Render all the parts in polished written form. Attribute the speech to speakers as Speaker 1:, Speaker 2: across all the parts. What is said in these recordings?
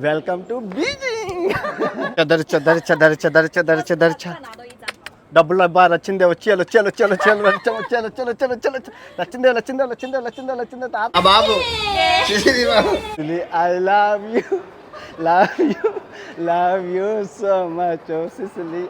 Speaker 1: Welcome to Beijing. చదరిచ డబ్బులు బాగా వచ్చిందే వచ్చిందే బాబు. I love you so much సిసిలీ.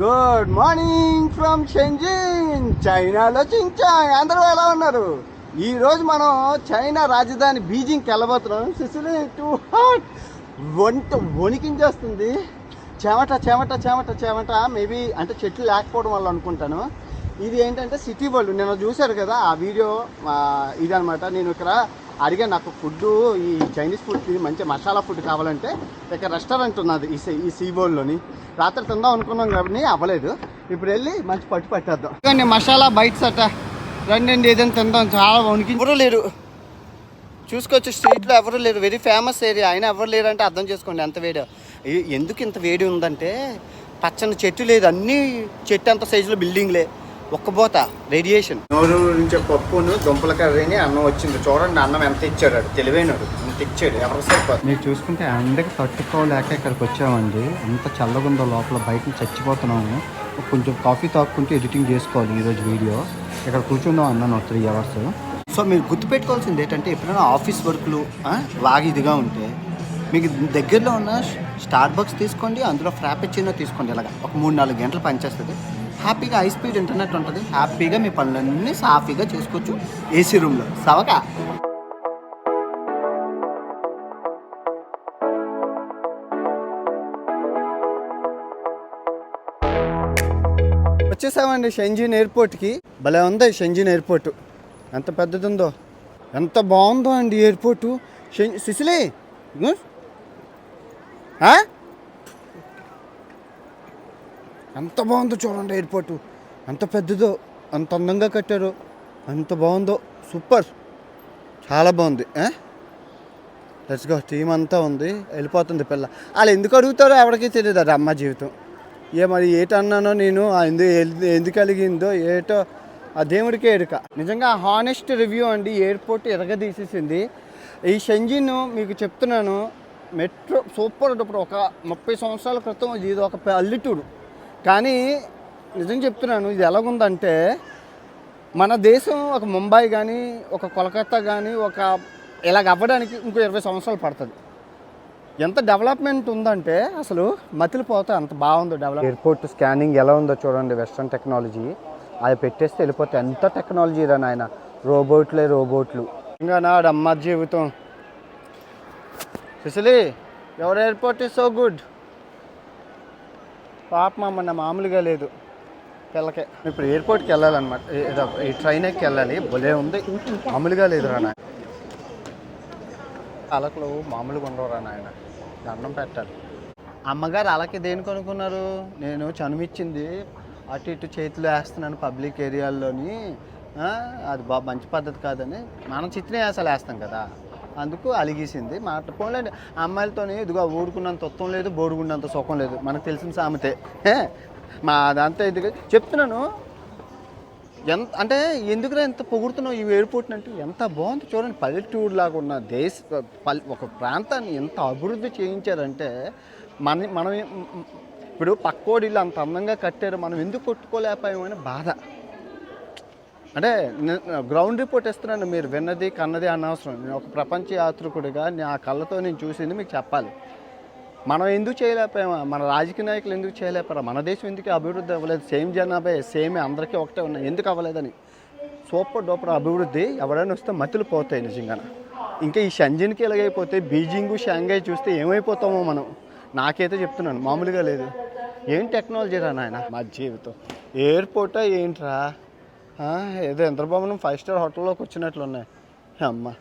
Speaker 1: Good morning from Shenzhen. చైనాలో చించాంగ్. అందరూ ఎలా ఉన్నారు? ఈరోజు మనం చైనా రాజధాని బీజింగ్కి వెళ్ళబోతున్నాం. సిసిలీ టూ హాట్, వణికించేస్తుంది. చెమట మేబీ అంటే చెట్లు లేకపోవడం వల్ల అనుకుంటాను. ఇది ఏంటంటే సిటీ వరల్డ్. నేను చూశారు కదా ఆ వీడియో, ఇదనమాట. నేను ఇక్కడ అడిగా, నాకు ఫుడ్, ఈ చైనీస్ ఫుడ్, మంచి మసాలా ఫుడ్ కావాలంటే ఇక్కడ రెస్టారెంట్ ఉన్నది ఈ సీబోల్లోని. రాత్రి తిందాం అనుకున్నాం కాబట్టి అవ్వలేదు. ఇప్పుడు వెళ్ళి మంచి పట్టేద్దాం. కానీ మసాలా బైట్స్ అట్ట రండి, ఏదైనా తిందాం. చాలా వణికి. ఎవరు లేరు, చూసుకోవచ్చు. స్ట్రీట్లో ఎవరు లేరు. వెరీ ఫేమస్ ఏరియా, అయినా ఎవరు లేరు అంటే అర్థం చేసుకోండి ఎంత వేడి. ఎందుకు ఇంత వేడి ఉందంటే పచ్చని చెట్టు లేదు, అన్నీ చెట్టు అంత సైజులో బిల్డింగ్లే. ఒక్కబోత రేడియేషన్. నోరు నుంచి పప్పును దుంపల కర్రీని అన్నం వచ్చింది. చూడండి అన్నం ఎంత ఇచ్చాడు, తెలివైనడు ఎంత ఇచ్చాడు. ఎవరికి సరిపోతుంది. మీరు చూసుకుంటే అందరికి తట్టుకోలేక ఇక్కడికి వచ్చామండి. అంత చల్లగుందో లోపల, బయట చచ్చిపోతున్నాము. కొంచెం కాఫీ తాక్కుంటూ ఎడిటింగ్ చేసుకోవాలి ఈరోజు వీడియో. ఇక్కడ కూర్చుందాం అన్నాను 3 hours. సో మీరు గుర్తుపెట్టుకోవాల్సింది ఏంటంటే, ఎప్పుడైనా ఆఫీస్ వర్క్లు బాగా ఇదిగా ఉంటే మీకు దగ్గరలో ఉన్న స్టార్బక్స్ తీసుకోండి, అందులో ఫ్రాపెచ్చినో తీసుకోండి. ఇలాగా ఒక 3-4 గంటలు పనిచేస్తుంది. హ్యాపీగా హై స్పీడ్ ఇంటర్నెట్ ఉంటుంది. హ్యాపీగా మీ పనులన్నీ సాఫీగా చేసుకోవచ్చు ఏసీ రూమ్లో. సవగా వచ్చేసామండి షెంజిన్ ఎయిర్పోర్ట్కి. భలే ఉంది షెంజిన్ ఎయిర్పోర్టు. ఎంత పెద్దది ఉందో, ఎంత బాగుందో అండి ఎయిర్పోర్టు. సిసిలీ ఎంత బాగుందో చూడండి ఎయిర్పోర్టు. ఎంత పెద్దదో, అంత అందంగా కట్టారు, అంత బాగుందో. సూపర్, చాలా బాగుంది. Let's go. టీం అంతా ఉంది, వెళ్ళిపోతుంది పిల్ల. వాళ్ళు ఎందుకు అడుగుతారో ఎవరికీ తెలియదు. అది అమ్మ జీవితం. మరి ఏటన్నానో నేను, ఎందుకు అలిగిందో ఏటో ఆ దేవుడికే ఎరుక. నిజంగా హానెస్ట్ రివ్యూ అండి. ఎయిర్పోర్ట్ ఎరగదీసేసింది. ఈ షెంజిన్ మీకు చెప్తున్నాను, మెట్రో సూపర్. ఇప్పుడు ఒక 30 సంవత్సరాల క్రితం ఇది ఒక పల్లెటూరు. కానీ నిజం చెప్తున్నాను, ఇది ఎలాగుందంటే మన దేశం ఒక ముంబై కానీ, ఒక కోల్కతా కానీ, ఒక ఇలాగ అవ్వడానికి ఇంకో 20 సంవత్సరాలు పడుతుంది. ఎంత డెవలప్మెంట్ ఉందంటే అసలు మతిలిపోతే అంత బాగుందో డెవలప్. ఎయిర్పోర్ట్ స్కానింగ్ ఎలా ఉందో చూడండి. వెస్ట్రన్ టెక్నాలజీ అది పెట్టేస్తే వెళ్ళిపోతే ఎంత టెక్నాలజీ రా నాయన. రోబోట్లు. ఇంకా నాడు అమ్మ జీవితం. Sicily, ever airport is so good. పాప మన మామూలుగా లేదు పిల్లకే. ఇప్పుడు ఎయిర్పోర్ట్కి వెళ్ళాలన్నమాట. ఈ ట్రైన్ ఎక్కి వెళ్ళాలి. భలే ఉంది, మామూలుగా లేదు రా నాయన. అలకలు మామూలుగా ఉండవురా నాయన. దండం పెట్టాలి. అమ్మగారు అలకి దేనికి అనుకున్నారు? నేను చనుమిచ్చింది అటు ఇటు చేతిలో వేస్తున్నాను పబ్లిక్ ఏరియాల్లోని. అది మంచి పద్ధతి కాదని. మనం చిత్రం వేసాలు వేస్తాం కదా, అందుకు అలిగేసింది. పోలేండి, అమ్మాయిలతో ఇదిగో ఊరుకున్నంత ఉత్తం లేదు, బోరుగున్నంత సుఖం లేదు. మనకు తెలిసిన సామెతే. మా అదంతా ఇది చెప్తున్నాను. అంటే ఎందుకురా ఎంత పొగుడుతున్నావు ఈ ఎయిర్పోర్ట్ని అంటే, ఎంత బాగుంది చూడండి. పల్లెటూరు లాగా ఉన్న ఒక ప్రాంతాన్ని ఎంత అభివృద్ధి చేయించారంటే, మనం ఇప్పుడు పక్కోడిల్లు అంత అందంగా కట్టారు, మనం ఎందుకు కొట్టుకోలేకపోయామని బాధ. అంటే గ్రౌండ్ రిపోర్ట్ ఇస్తున్నాను, మీరు విన్నది కన్నది అనవసరం. నేను ఒక ప్రపంచ యాత్రికుడిగా నా కళ్ళతో నేను చూసింది మీకు చెప్పాలి. మనం ఎందుకు చేయలేకపోయామా? మన రాజకీయ నాయకులు ఎందుకు చేయలేకపోయారా? మన దేశం ఎందుకు అభివృద్ధి అవ్వలేదు? సేమ్ జనాభా సేమ్ అందరికీ ఒకటే ఉన్నాయి, ఎందుకు అవ్వలేదని. సూపర్ డూపర్ అభివృద్ధి. ఎవరైనా వస్తే మతులు పోతాయి నిజంగా. ఇంకా ఈ షెంజన్కి ఎలాగైపోతే బీజింగ్ షాంఘై చూస్తే ఏమైపోతామో మనం. నాకైతే చెప్తున్నాను, మామూలుగా లేదు. ఏం టెక్నాలజీ రా నాయన. మా జీవితం ఎయిర్పోర్టా ఏంట్రా? ఏదో ఇంద్రభవనం 5 స్టార్ హోటల్లోకి వచ్చినట్లున్నాయి. అమ్మ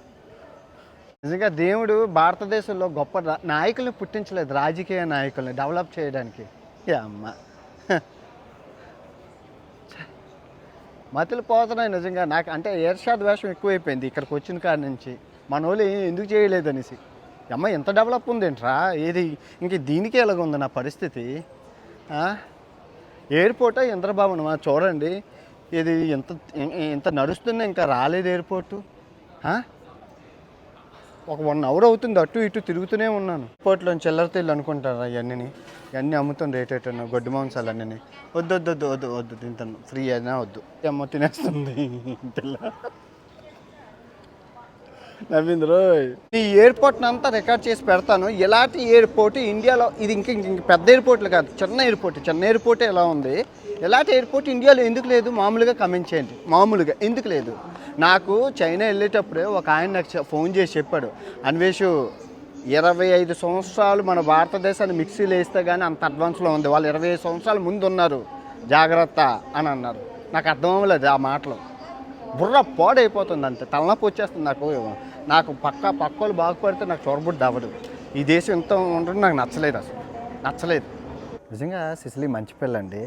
Speaker 1: నిజంగా దేవుడు భారతదేశంలో గొప్ప నాయకుల్ని పుట్టించలేదు, రాజకీయ నాయకుల్ని డెవలప్ చేయడానికి. అమ్మ మతులు పోతున్నాయి నిజంగా. నాకు అంటే ఏర్షాద్ వేషం ఎక్కువైపోయింది ఇక్కడికి వచ్చిన కాడి నుంచి. మన వాళ్ళు ఎందుకు చేయలేదు అనేసి. అమ్మ ఎంత డెవలప్ ఉందేంట్రా, ఏది ఇంక దీనికే ఎలాగ ఉంది నా పరిస్థితి. ఎయిర్పోర్టా ఇంద్రభవనమా చూడండి, ఇది ఎంత ఎంత నడుస్తున్నా ఇంకా రాలేదు ఎయిర్పోర్టు. ఒక 1 అవర్ అవుతుంది అటు ఇటు తిరుగుతూనే ఉన్నాను. ఎయిర్పోర్ట్లో చిల్లర తెల్లు అనుకుంటారా ఇవన్నీ అమ్ముతుంది రేట్ ఎట్టున్నా గొడ్డు మాంసాలు అన్నీ. వద్దు వద్దు వద్దు వద్దు వద్దు తింటాను, ఫ్రీ అయినా వద్దు. అమ్మ తినేస్తుంది తెల్ల నవీంద్ర. ఈ ఎయిర్పోర్ట్ని అంతా రికార్డ్ చేసి పెడతాను. ఎలాంటి ఎయిర్పోర్ట్ ఇండియాలో, ఇది ఇంక పెద్ద ఎయిర్పోర్ట్లు కాదు, చిన్న ఎయిర్పోర్టే ఎలా ఉంది. ఎలాంటి ఎయిర్పోర్ట్ ఇండియాలో ఎందుకు లేదు మామూలుగా కమెంట్ చేయండి. మామూలుగా ఎందుకు లేదు. నాకు చైనా వెళ్ళేటప్పుడే ఒక ఆయన నాకు ఫోన్ చేసి చెప్పాడు, అన్వేషు 25 సంవత్సరాలు మన భారతదేశాన్ని మిక్సీలు వేస్తే కానీ అంత అడ్వాన్స్లో ఉంది, వాళ్ళు 25 సంవత్సరాల ముందు ఉన్నారు, జాగ్రత్త అని అన్నారు. నాకు అర్థం అవ్వలేదు ఆ మాటలు. బుర్ర పాడైపోతుంది అంతే, తలనొప్పి వచ్చేస్తుంది నాకు పక్కోళ్ళు బాగుపడితే నాకు చూడబుడ్డి అవ్వదు. ఈ దేశం ఎంత ఉంటుంది నాకు నచ్చలేదు, అసలు నచ్చలేదు నిజంగా. సిసిలీ మంచి పిల్లండి,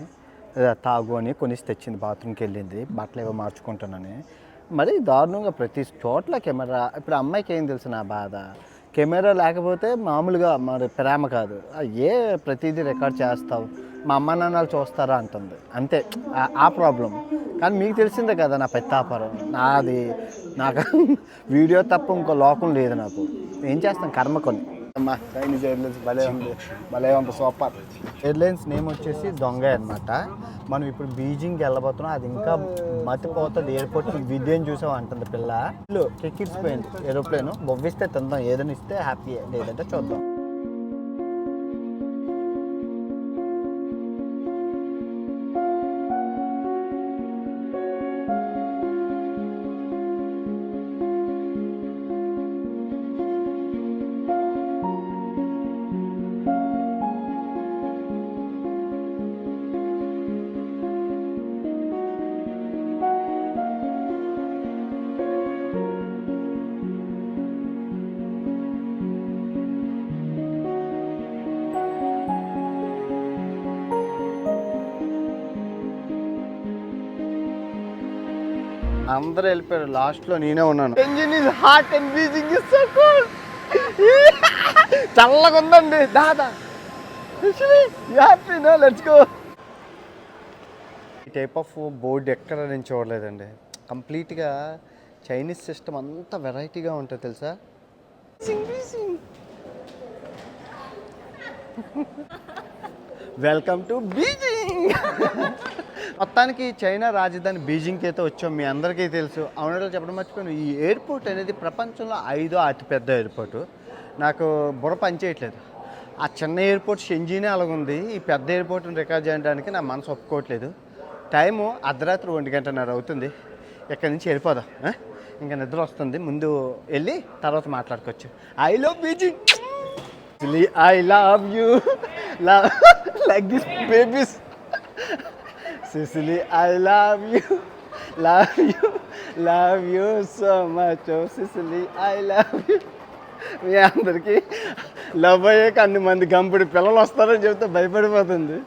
Speaker 1: తాగు అని కొనిసి తెచ్చింది, బాత్రూమ్కి వెళ్ళింది, బట్టలు ఏవో మార్చుకుంటానని. మరి దారుణంగా ప్రతి చోట్ల కెమెరా. ఇప్పుడు అమ్మాయికి ఏం తెలుసు నా బాధ, కెమెరా లేకపోతే మామూలుగా మరి ప్రేమ కాదు, ఏ ప్రతిదీ రికార్డ్ చేస్తావు, మా అమ్మ నాన్నలు చూస్తారా అంటుంది అంతే, ఆ ప్రాబ్లం. కానీ మీకు తెలిసిందే కదా నా పెత్తాపరం, నాకు వీడియో తప్ప ఇంకో లోకం లేదు నాకు. ఏం చేస్తాం కర్మ కొన్ని. అమ్మా చైనీస్ ఎయిర్లైన్స్ భలే ఉంది సూపర్. ఎయిర్లైన్స్ నేమ్ వచ్చేసి దొంగ అనమాట. మనం ఇప్పుడు బీజింగ్ వెళ్ళబోతున్నాం, అది ఇంకా మతిపోతుంది. ఎయిర్పోర్ట్ విద్యను చూసాం అంటుంది పిల్ల. కెక్కిరిసిపోయింది ఏరోప్లేను. బొవ్విస్తే తిందాం, ఏదైనా ఇస్తే హ్యాపీ, లేదంటే చూద్దాం. అందరూ వెళ్ళిపోయారు, లాస్ట్లో నేనే ఉన్నాను. Engine is hot and Beijing is so cool. చల్లగా ఉందండి దాదా. హ్యాపీనా, లెట్స్ గో. ఈ టైప్ ఆఫ్ బోర్డు ఎక్కడ నేను చూడలేదండి. కంప్లీట్గా చైనీస్ సిస్టమ్ అంతా వెరైటీగా ఉంటుంది తెలుసా. Welcome to Beijing. మొత్తానికి చైనా రాజధాని బీజింగ్కి అయితే వచ్చాం, మీ అందరికీ తెలుసు. అవునో చెప్పడం మర్చిపోయాను, ఈ ఎయిర్పోర్ట్ అనేది ప్రపంచంలో 5వ అతిపెద్ద ఎయిర్పోర్టు. నాకు బుర్ర పనిచేయట్లేదు. ఆ చిన్న ఎయిర్పోర్ట్ షెంజీనే అలాగుంది, ఈ పెద్ద ఎయిర్పోర్ట్ని రికార్డ్ చేయడానికి నా మనసు ఒప్పుకోవట్లేదు. టైము అర్ధరాత్రి 1:30 అవుతుంది. ఇక్కడి నుంచి వెళ్ళిపోదాం, ఇంకా నిద్ర వస్తుంది. ముందు వెళ్ళి తర్వాత మాట్లాడుకోవచ్చు. I love Beijing, I love you, like this babies. Sicily, I love you so much. Oh Sicily, I love you. మీ అందరికీ లవ్ అయ్యాక అన్ని మంది గంపుడి పిల్లలు వస్తారని చెప్తే భయపడిపోతుంది.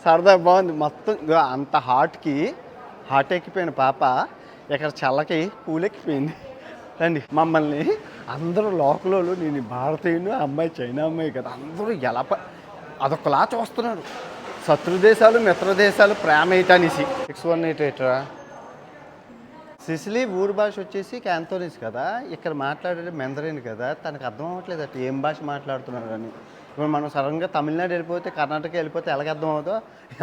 Speaker 1: సరదా బాగుంది మొత్తం. అంత హాట్ ఎక్కిపోయిన పాప ఇక్కడ చల్లకి పూలెక్కిపోయింది. రండి మమ్మల్ని అందరూ లోకలోళ్ళు, నేను భారతీయులు, అమ్మాయి చైనా అమ్మాయి కదా, అందరూ ఎలా అదొకలా చూస్తున్నారు. శత్రు దేశాలు మిత్ర దేశాలు ప్రేమ ఏటనేసి. 6188 రా. సిసిలీ ఊరు భాష వచ్చేసి క్యాంతోనీస్ కదా, ఇక్కడ మాట్లాడేది మెందరీన్ కదా. తనకు అర్థం అవ్వట్లేదు అట్లా ఏం భాష మాట్లాడుతున్నారు అని. ఇప్పుడు మనం సడన్గా తమిళనాడు వెళ్ళిపోతే, కర్ణాటక వెళ్ళిపోతే ఎలాగ అర్థం అవుతుందో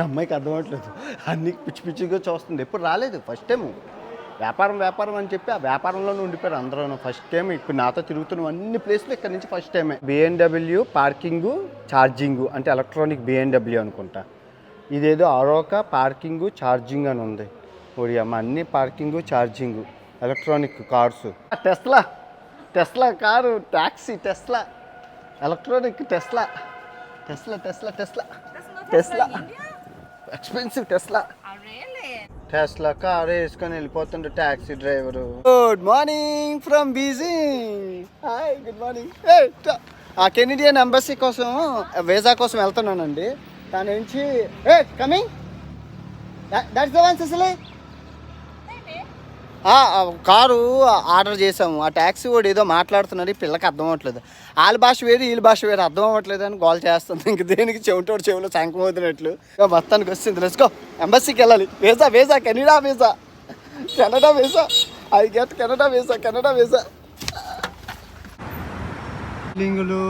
Speaker 1: అమ్మాయికి అర్థం అవ్వట్లేదు. అన్నీ పిచ్చిగా చూస్తుంది. ఎప్పుడు రాలేదు, ఫస్ట్ టైము. వ్యాపారం అని చెప్పి ఆ వ్యాపారంలోనే ఉండిపోయారు అందరూ. ఫస్ట్ టైం ఇప్పుడు నాతో తిరుగుతున్న అన్ని ప్లేస్లు ఇక్కడ నుంచి ఫస్ట్ టైమే. బిఎన్డబ్ల్యూ పార్కింగు ఛార్జింగు అంటే ఎలక్ట్రానిక్ బిఎన్డబ్ల్యూ అనుకుంటా. ఇదేదో అరోకా పార్కింగు ఛార్జింగ్ అని ఉంది. ఒడియమ్మ అన్ని parking charging electronic cars. Tesla car, taxi, Tesla electronic, Tesla expensive Tesla. Tesla car వేసుకొని వెళ్ళిపోతుండే taxi driver. Good morning from Beijing. Hi, good morning. ఆ కెనడియన్ ఎంబసీ కోసం వీసా కోసం వెళ్తున్నానండి. దాని నుంచి కమింగ్ దట్స్ ద వన్ సిసిలీ. కారు ఆర్డర్ చేసాము. ఆ ట్యాక్సీ వాడు ఏదో మాట్లాడుతున్నాడు, ఈ పిల్లకి అర్థం అవ్వట్లేదు. వాళ్ళ భాష వేరు వీళ్ళ భాష వేరు, అర్థం అవ్వట్లేదు అని గోల్ చేస్తుంది. ఇంక దేనికి చెవిటోడు చెవులు శంఖం వదిలినట్లు మొత్తానికి వస్తుంది. లెట్స్ గో, ఎంబసీకి వెళ్ళాలి. Visa visa Canada visa, Canada visa. I get Canada visa, Canada visa. బిల్డింగులు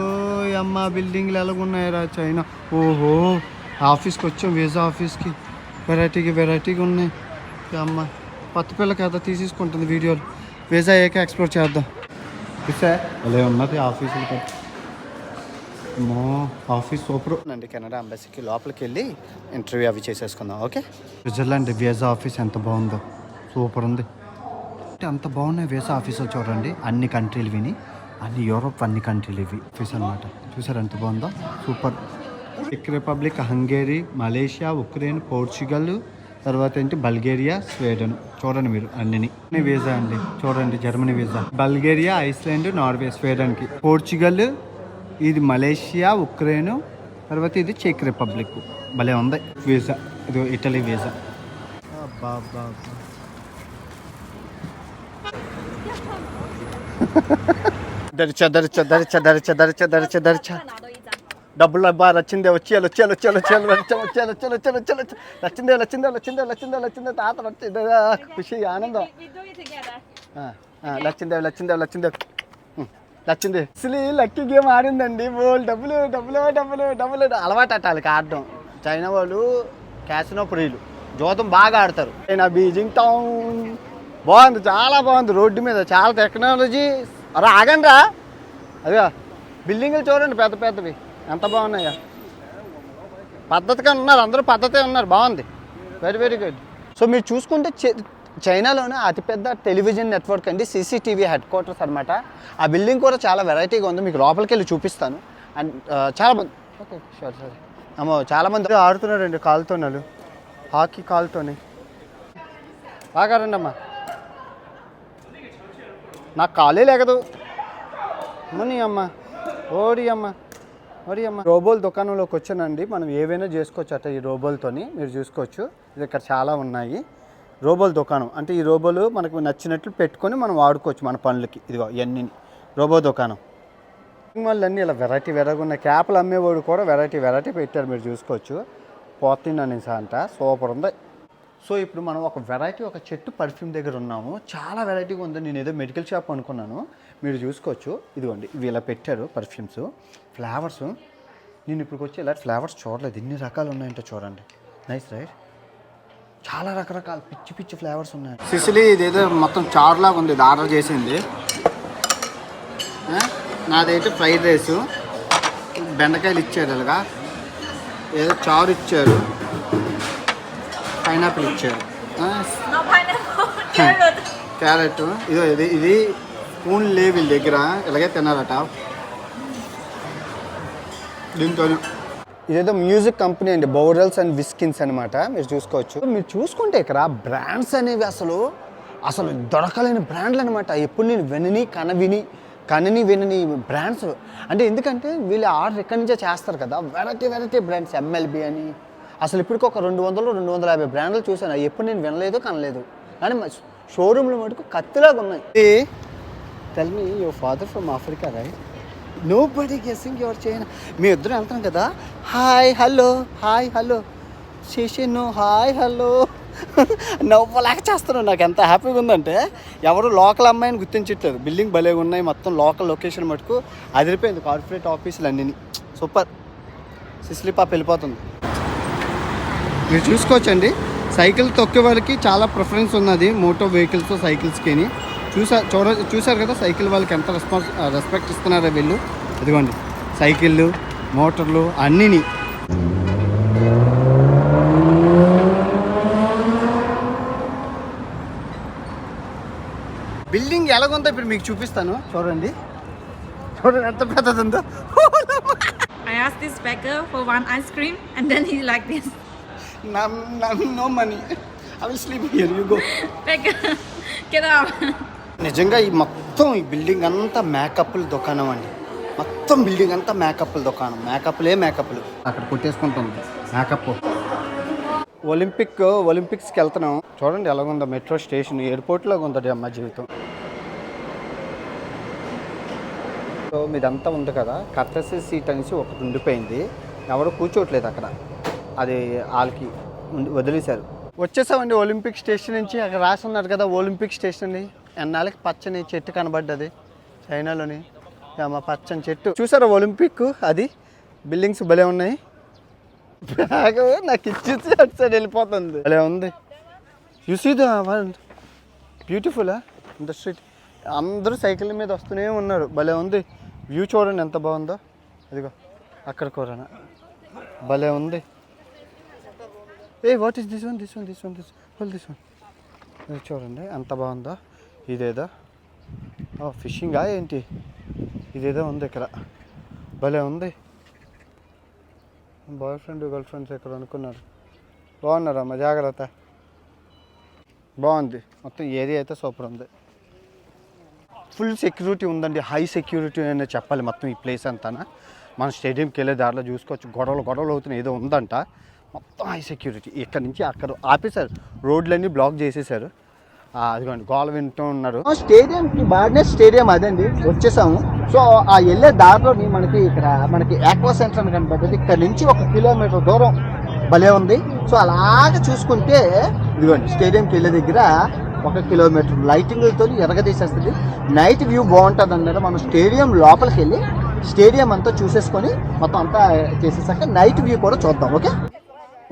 Speaker 1: అమ్మ, బిల్డింగ్లు ఎలాగున్నాయిరా చైనా. ఓహో, ఆఫీస్కి వచ్చాం, వీసా ఆఫీస్కి. వెరైటీగా ఉన్నాయి అమ్మ. కొత్త పిల్ల కదా తీసేసుకుంటుంది వీడియోలు. వీసా అయ్యాక ఎక్స్ప్లోర్ చేద్దాం. చూసా అలా ఉన్నది ఆఫీసులు. ఆఫీస్ సూపర్ అండి. కెనడా ఎంబసీకి లోపలికి వెళ్ళి ఇంటర్వ్యూ అవి చేసేసుకుందాం. ఓకే. స్విట్జర్లాండ్ వీసా ఆఫీస్ ఎంత బాగుందో, సూపర్ ఉంది. అంత బాగున్నాయి వీసా ఆఫీసులు చూడండి. అన్ని కంట్రీలు విని, అన్ని యూరోప్ అన్ని కంట్రీలు ఇవి ఆఫీస్ అనమాట. చూసారు ఎంత బాగుందో, సూపర్. చెక్ Republic, Hungary, Malaysia, Ukraine, Portugal, తర్వాత ఏంటి బల్గేరియా, స్వీడన్. చూడండి మీరు అన్ని వీసా అండి. చూడండి Germany visa, Bulgaria, Iceland, Norway, స్వీడన్కి, పోర్చుగల్, ఇది మలేషియా, ఉక్రెయిన్, తర్వాత ఇది చెక్ రిపబ్లిక్. భలే ఉంది వీసా. ఇది ఇటలీ వీసా. దరిచా దరిచా దరిచా దరిచా దరిచా దరిచా దరిచా. డబ్బులు బాగా వచ్చిందే, వచ్చేయాలి వచ్చిందే తాత వచ్చిందే. ఖుషి, ఆనందం. లచ్చిందే అసలు లక్కీ గేమ్ ఆడిందండి. డబ్బులు అలవాటు అట్టాలి ఆడడం. చైనా వాళ్ళు క్యాసినో ప్రియులు, జోతం బాగా ఆడతారు. చైనా బీజింగ్ టౌన్ బాగుంది, చాలా బాగుంది. రోడ్డు మీద చాలా టెక్నాలజీ. ఆగండి రా, అదిగా బిల్డింగులు చూడండి పెద్ద పెద్దవి ఎంత బాగున్నాయా. పద్ధతిగా ఉన్నారు అందరూ, పద్ధతే ఉన్నారు. బాగుంది, వెరీ గుడ్. సో మీరు చూసుకుంటే చైనాలోనే అతిపెద్ద టెలివిజన్ నెట్వర్క్ అండి, సీసీటీవీ హెడ్ క్వార్టర్స్ అనమాట. ఆ బిల్డింగ్ కూడా చాలా వెరైటీగా ఉంది. మీకు లోపలికి వెళ్ళి చూపిస్తాను. అండ్ చాలా మంది, ఓకే సరే అమ్మో, చాలామంది ఆడుతున్నారండి కాలుతోనలు, హాకీ కాలుతోని. బాగా రండి అమ్మా, నాకు కాలే లేకదు. ముని అమ్మ, ఓడి అమ్మ. రోబోల దుకాణంలోకి వచ్చానండి. మనం ఏవైనా చేసుకోవచ్చు అట ఈ రోబోలతోని. మీరు చూసుకోవచ్చు, ఇది ఇక్కడ చాలా ఉన్నాయి. రోబోల దుకాణం అంటే ఈ రోబోలు మనకు నచ్చినట్లు పెట్టుకొని మనం వాడుకోవచ్చు మన పనులకి. ఇదిగో ఇవన్నీ రోబో దుకాణం. వాళ్ళు అన్నీ ఇలా వెరైటీగా ఉన్నాయి. క్యాప్లు అమ్మేవాడు కూడా వెరైటీ పెట్టారు, మీరు చూసుకోవచ్చు. పోతిన్ అంట, సూపర్ ఉంది. సో ఇప్పుడు మనం ఒక చెట్టు పర్ఫ్యూమ్ దగ్గర ఉన్నాము. చాలా వెరైటీగా ఉంది. నేను ఏదో మెడికల్ షాప్ అనుకున్నాను, మీరు చూసుకోవచ్చు. ఇదిగోండి ఇవి ఇలా పెట్టారు పర్ఫ్యూమ్స్, ఫ్లేవర్స్. నేను ఇప్పుడు వచ్చి ఇలా ఫ్లేవర్స్ చూడలేదు, ఎన్ని రకాలు ఉన్నాయంటే చూడండి. నైస్ రైట్, చాలా రకరకాల పిచ్చి ఫ్లేవర్స్ ఉన్నాయి. సిసిలీ ఇదేదో మొత్తం చారులాగా ఉంది, ఇది ఆర్డర్ చేసింది. నాదైతే ఫ్రైడ్ రైసు, బెండకాయలు ఇచ్చారు, అలాగా ఏదో చారు ఇచ్చారు, పైనాపిల్ ఇచ్చారు, క్యారెట్. ఇది స్పూన్ లేవు వీళ్ళ దగ్గర, ఇలాగే తినాలట దీంతో. ఇదేదో మ్యూజిక్ కంపెనీ అండి, బౌరల్స్ అండ్ విస్కిన్స్ అనమాట. మీరు చూసుకోవచ్చు. మీరు చూసుకుంటే ఇక్కడ బ్రాండ్స్ అనేవి అసలు దొరకలేని బ్రాండ్లు అనమాట. ఎప్పుడు నేను వినని బ్రాండ్స్. అంటే ఎందుకంటే వీళ్ళు ఆర్డర్ ఎక్కడి నుంచే చేస్తారు కదా, వెరైటీ బ్రాండ్స్. ఎంఎల్బి అని అసలు ఇప్పటికి ఒక 200-250 బ్రాండ్లు చూసాను. ఎప్పుడు నేను వినలేదు కనలేదు, కానీ షోరూమ్లో మటుకు కత్తిలాగా ఉన్నాయి. Tell me your father from Africa right? No buddy guessing your China. మీ ఇద్దరు వెళ్తాం కదా, హాయ్ హలో చేసాను, హాయ్ హలో నవ్వలేక చేస్తున్నాను. నాకు ఎంత హ్యాపీగా ఉందంటే, ఎవరు లోకల్ అమ్మాయిని గుర్తించట్లేదు. బిల్డింగ్ భలేగా ఉన్నాయి, మొత్తం లోకల్ లొకేషన్ మటుకు అదిరిపోయింది. కార్పొరేట్ ఆఫీసులు అన్నీ సూపర్. సిసిలీ పాప వెళ్ళిపోతుంది. మీరు చూసుకోవచ్చండి, సైకిల్ తొక్కే వాళ్ళకి చాలా ప్రిఫరెన్స్ ఉన్నది, మోటో వెహికల్స్ సైకిల్స్కి. చూసారు కదా సైకిల్ వాళ్ళకి ఎంత రెస్పెక్ట్ ఇస్తున్నారో వీళ్ళు. ఇదిగోండి సైకిళ్ళు, మోటార్లు అన్నీ. బిల్డింగ్ ఎలాగుందో ఇప్పుడు మీకు చూపిస్తాను. చూడండి ఎంత పెద్దది ఉందో.
Speaker 2: I asked this beggar for one ice cream and then he like this.
Speaker 1: No money. I will sleep here, you go.
Speaker 2: Get out.
Speaker 1: నిజంగా ఈ మొత్తం ఈ బిల్డింగ్ అంతా మేకప్ల దుకాణం అండి. మొత్తం బిల్డింగ్ అంతా మేకప్ల దుకాణం, మేకప్లు అక్కడ కొట్టేసుకుంటుంది మేకప్. ఒలింపిక్స్కి వెళ్తున్నాం. చూడండి ఎలాగుందో మెట్రో స్టేషన్, ఎయిర్పోర్ట్లాగా ఉందండి అమ్మ జీవితం. సో మీదంతా ఉంది కదా, కర్టసీ సీట్ అనేసి ఒకటి ఉండిపోయింది, ఎవరు కూర్చోట్లేదు అక్కడ, అది వాళ్ళకి వదిలేశారు. వచ్చేసామండి ఒలింపిక్ స్టేషన్ నుంచి. అక్కడ రాసి ఉన్నారు కదా ఒలింపిక్ స్టేషన్ అని. ఎన్నాళ్ళకి పచ్చని చెట్టు కనబడ్డది చైనాలోని, మా పచ్చని చెట్టు చూసారా ఒలింపిక్. అది బిల్డింగ్స్ భలే ఉన్నాయి. బ్యాగ్ నాకు ఇచ్చేసి అటు సైడ్ వెళ్ళిపోతుంది, భలే ఉంది. You see the beautiful the street. అందరూ సైకిల్ మీద వస్తూనే ఉన్నారు, భలే ఉంది. వ్యూ చూడండి ఎంత బాగుందో. అదిగో అక్కడ కూడా భలే ఉంది. వాట్ ఈస్ దిస్ వన్ ఇది చూడండి ఎంత బాగుందో. ఇదేదో ఫిషింగా ఏంటి, ఇదేదో ఉంది ఇక్కడ, భలే ఉంది. బాయ్ ఫ్రెండ్ గర్ల్ ఫ్రెండ్స్ ఇక్కడ అనుకున్నారు, బాగున్నారమ్మా, జాగ్రత్త. బాగుంది మొత్తం ఏరియా అయితే సూపర్ ఉంది. ఫుల్ సెక్యూరిటీ ఉందండి, హై సెక్యూరిటీ అనే చెప్పాలి మొత్తం ఈ ప్లేస్ అంతా. మన స్టేడియంకి వెళ్ళే దారిలో చూసుకోవచ్చు, గొడవలు అవుతున్నాయి, ఏదో ఉందంట. మొత్తం హై సెక్యూరిటీ. ఇక్కడ నుంచి అక్కడ ఆపేశారు, రోడ్లన్నీ బ్లాక్ చేసేసారు. అదిగోండి గోల వింటూ ఉన్నారు. స్టేడియంకి బార్నెస్ స్టేడియం అదండి, వచ్చేసాము. సో ఆ వెళ్ళే దారిలోని మనకి ఆక్వా సెంటర్ అని కనబడుతుంది. ఇక్కడ నుంచి 1 కిలోమీటర్ దూరం భలే ఉంది. సో అలాగే చూసుకుంటే ఇదిగోండి స్టేడియంకి వెళ్ళే దగ్గర 1 కిలోమీటర్ లైటింగ్లతో ఎరగదీసేస్తుంది. నైట్ వ్యూ బాగుంటుంది అన్నారు. మనం స్టేడియం లోపలికి వెళ్ళి స్టేడియం అంతా చూసేసుకొని మొత్తం అంతా చేసేసాక నైట్ వ్యూ కూడా చూద్దాం. ఓకే.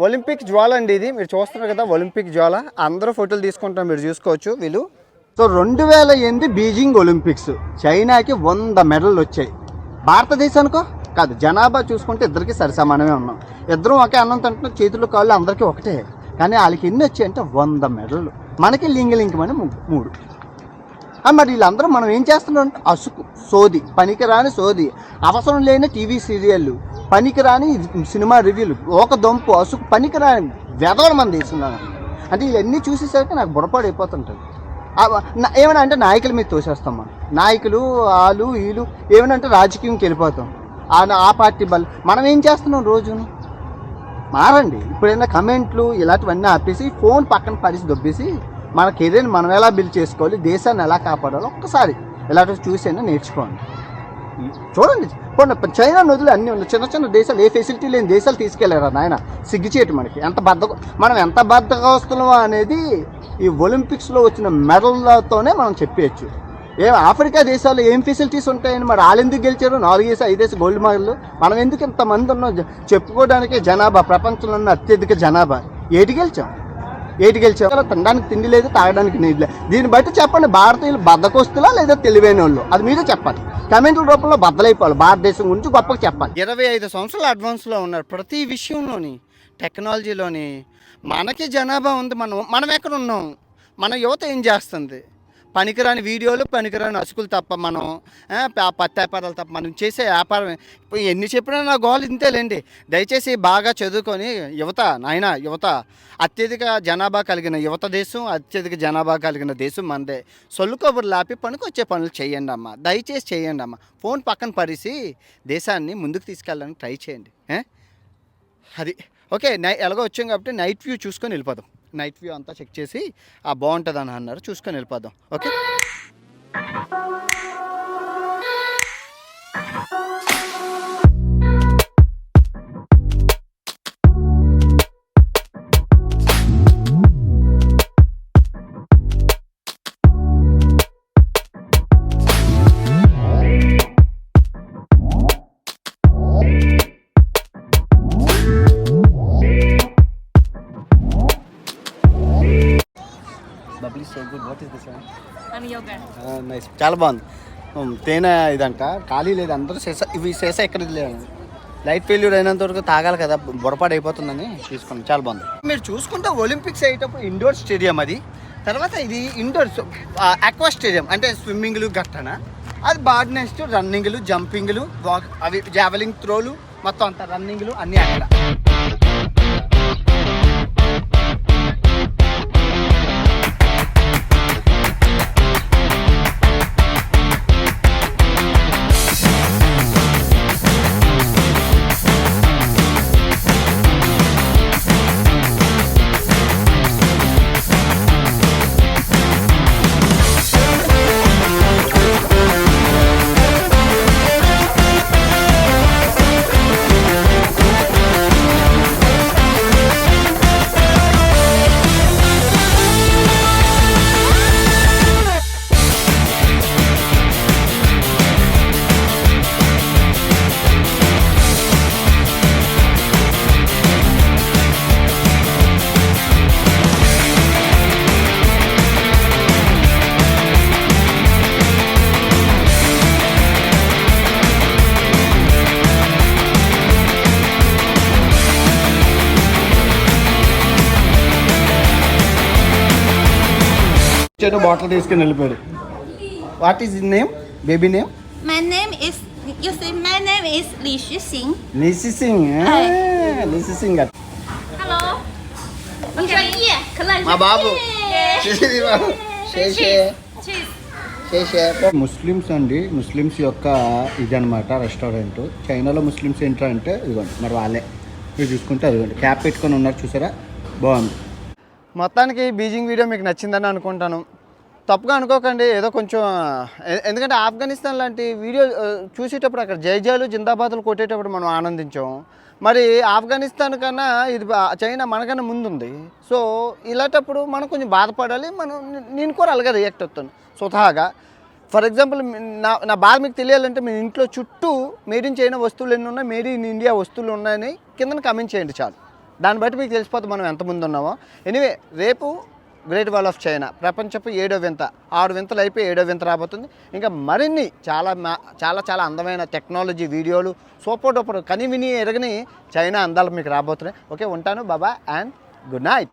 Speaker 1: ఒలింపిక్ జ్వాల అండి ఇది, మీరు చూస్తున్నారు కదా ఒలింపిక్ జ్వాల. అందరూ ఫోటోలు తీసుకుంటాం, మీరు చూసుకోవచ్చు వీళ్ళు. సో 2008 బీజింగ్ ఒలింపిక్స్, చైనాకి 100 మెడల్ వచ్చాయి. భారతదేశానికో కాదు, జనాభా చూసుకుంటే ఇద్దరికి సరిసమానమే ఉన్నాం. ఇద్దరం ఒకే అన్నం తింటున్నాం, చేతులు కాళ్ళు అందరికీ ఒకటే. కానీ వాళ్ళకి ఎన్ని వచ్చాయి అంటే 100 మెడల్, మనకి లింగలింగమని 3. మరి వీళ్ళందరూ మనం ఏం చేస్తున్నాం అంటే అసుకు సోది, పనికిరాని సోది, అవసరం లేని టీవీ సీరియళ్ళు, పనికిరాని సినిమా రివ్యూలు, ఒక దొంపు అసుకు పనికిరాని వెదవడం మనం తీస్తున్నాను. అంటే ఇవన్నీ చూసేసరికి నాకు బుర్రపాడు అయిపోతుంటుంది. ఏమైనా అంటే నాయకుల మీద తోసేస్తాం మనం, నాయకులు వాళ్ళు వీళ్ళు ఏమైనా అంటే రాజకీయంకి వెళ్ళిపోతాం. ఆ పార్టీ మనం ఏం చేస్తున్నాం రోజును మారండి. ఇప్పుడైనా కమెంట్లు ఇలాంటివన్నీ ఆపేసి ఫోన్ పక్కన పరిస్థితి దొబ్బేసి మన కెరీర్ని మనం ఎలా బిల్డ్ చేసుకోవాలి, దేశాన్ని ఎలా కాపాడాలో ఒక్కసారి ఇలాంటివి చూసైనా నేర్చుకోండి. చూడండి చైనా నదులు అన్నీ ఉన్నాయి, చిన్న చిన్న దేశాలు, ఏ ఫెసిలిటీ లేని దేశాలు తీసుకెళ్లారా నాయన. సిగ్గుచేటు మనకి. మనం ఎంత బద్ధకస్తులం అనేది ఈ ఒలింపిక్స్లో వచ్చిన మెడల్లతోనే మనం చెప్పేయచ్చు. ఆఫ్రికా దేశాల్లో ఏం ఫెసిలిటీస్ ఉంటాయని మరి వాళ్ళు ఎందుకు గెలిచారు? 4-5 గోల్డ్ మెడల్. మనం ఎందుకు ఇంతమంది ఉన్నాం చెప్పుకోవడానికి? జనాభా ప్రపంచంలో ఉన్న అత్యధిక జనాభా. ఏటి గెలిచాం? తినడానికి తిండి లేదు, తాగడానికి నీళ్ళు లేదు. దీన్ని బట్టి చెప్పండి, భారతీయులు బద్దకొస్తులా లేదా తెలివైన వాళ్ళు? అది మీరే చెప్పాలి. కమెంట్ల రూపంలో బద్దలైపోవాలి. భారతదేశం గురించి గొప్పగా చెప్పాలి. 25 సంవత్సరాలు అడ్వాన్స్లో ఉన్నారు ప్రతి విషయంలోని, టెక్నాలజీలోని. మనకి జనాభా ఉంది, మనం ఎక్కడ ఉన్నాం? మన యువత ఏం చేస్తుంది? పనికిరాని వీడియోలు, పనికిరాని అసుకులు తప్ప, మనం పత్తి వ్యాపారాలు తప్ప మనం చేసే వ్యాపారం ఎన్ని చెప్పినా నా గోల్ ఇంతేలేండి. దయచేసి బాగా చదువుకొని యువత అత్యధిక జనాభా కలిగిన దేశం, అత్యధిక జనాభా కలిగిన దేశం మనదే. సొల్లు కబుర్లు ఆపి పనికొచ్చే పనులు చేయండి అమ్మ, దయచేసి చేయండి అమ్మ. ఫోన్ పక్కన పరిసి దేశాన్ని ముందుకు తీసుకెళ్ళడానికి ట్రై చేయండి. అది ఓకే. ఎలాగో వచ్చాం కాబట్టి నైట్ వ్యూ చూసుకొని వెళ్ళిపోదాం. నైట్ వ్యూ అంతా చెక్ చేసి బాగుంటుంది అని అన్నారు, చూసుకొని వెళ్ళిపోదాం. ఓకే. నైస్, చాలా బాగుంది. తేనె ఇదంట, ఖాళీ లేదు. అందరూ ఇవి చేసా ఎక్కడ లేదు. లైట్ ఫెయిల్యూర్ అయినంత వరకు తాగాలి కదా, బొరపాటు అయిపోతుందని తీసుకున్నాం. చాలా బాగుంది. మీరు చూసుకుంటే ఒలింపిక్స్ అయ్యేటప్పుడు ఇండోర్ స్టేడియం అది. తర్వాత ఇది ఇండోర్స్ ఆక్వా స్టేడియం, అంటే స్విమ్మింగ్లు గట్టన. అది బాడ్ నెక్స్ట్ రన్నింగ్లు, జంపింగ్లు, అవి జావెలింగ్ త్రోలు, మొత్తం అంతా రన్నింగ్లు అన్నీ అక్కడ. చెట్టు బాటిల్ తీసుకుని వెళ్ళిపోయాడు. What is name, baby name?
Speaker 2: My name is you say my name is Li Shixing.
Speaker 1: లిసి సింగ్. లిసి సింగ్.
Speaker 2: Hello. 你说一，可乐。
Speaker 1: మా బాబు.
Speaker 2: 去。
Speaker 1: ముస్లిమ్స్ అండి, ముస్లిమ్స్ యొక్క ఇదనమాట రెస్టారెంట్. చైనాలో ముస్లిమ్స్ ఏంటంటే ఇదిగోండి మరి వాళ్ళే మీరు చూసుకుంటే అదిగోండి క్యాప్ పెట్టుకొని ఉన్నారు చూసారా, బాగుంది. మొత్తానికి బీజింగ్ వీడియో మీకు నచ్చిందని అనుకుంటాను. తప్పుగా అనుకోకండి, ఏదో కొంచెం ఎందుకంటే ఆఫ్ఘనిస్తాన్ లాంటి వీడియో చూసేటప్పుడు అక్కడ జైజాలు జిందాబాదులు కొట్టేటప్పుడు మనం ఆనందించాం. మరి ఆఫ్ఘనిస్తాన్ కన్నా ఇది చైనా మనకన్నా ముందుంది. సో ఇలాంటప్పుడు మనం కొంచెం బాధపడాలి. నేను కూడా అలాగే రియాక్ట్ అవుతాను స్వతహాగా. ఫర్ ఎగ్జాంపుల్ నా బాధ మీకు తెలియాలంటే మీ ఇంట్లో చుట్టూ మేడ్ ఇన్ చైనా వస్తువులు ఎన్ని ఉన్నాయి, మేడ్ ఇన్ ఇండియా వస్తువులు ఉన్నాయని కింద కమెంట్ చేయండి చాలు. దాన్ని బట్టి మీకు తెలిసిపోతుంది మనం ఎంతమంది ఉన్నామో. ఎనీవే, రేపు గ్రేట్ వాల్ ఆఫ్ చైనా ప్రపంచపు 7వ వింత. 6 వింతలు అయిపోయి 7వ వింత రాబోతుంది. ఇంకా మరిన్ని చాలా చాలా చాలా అందమైన టెక్నాలజీ వీడియోలు సూపర్ డూపర్ కని విని ఎరగని చైనా అందాలు మీకు రాబోతున్నాయి. ఓకే, ఉంటాను. బాబా అండ్ గుడ్ నైట్.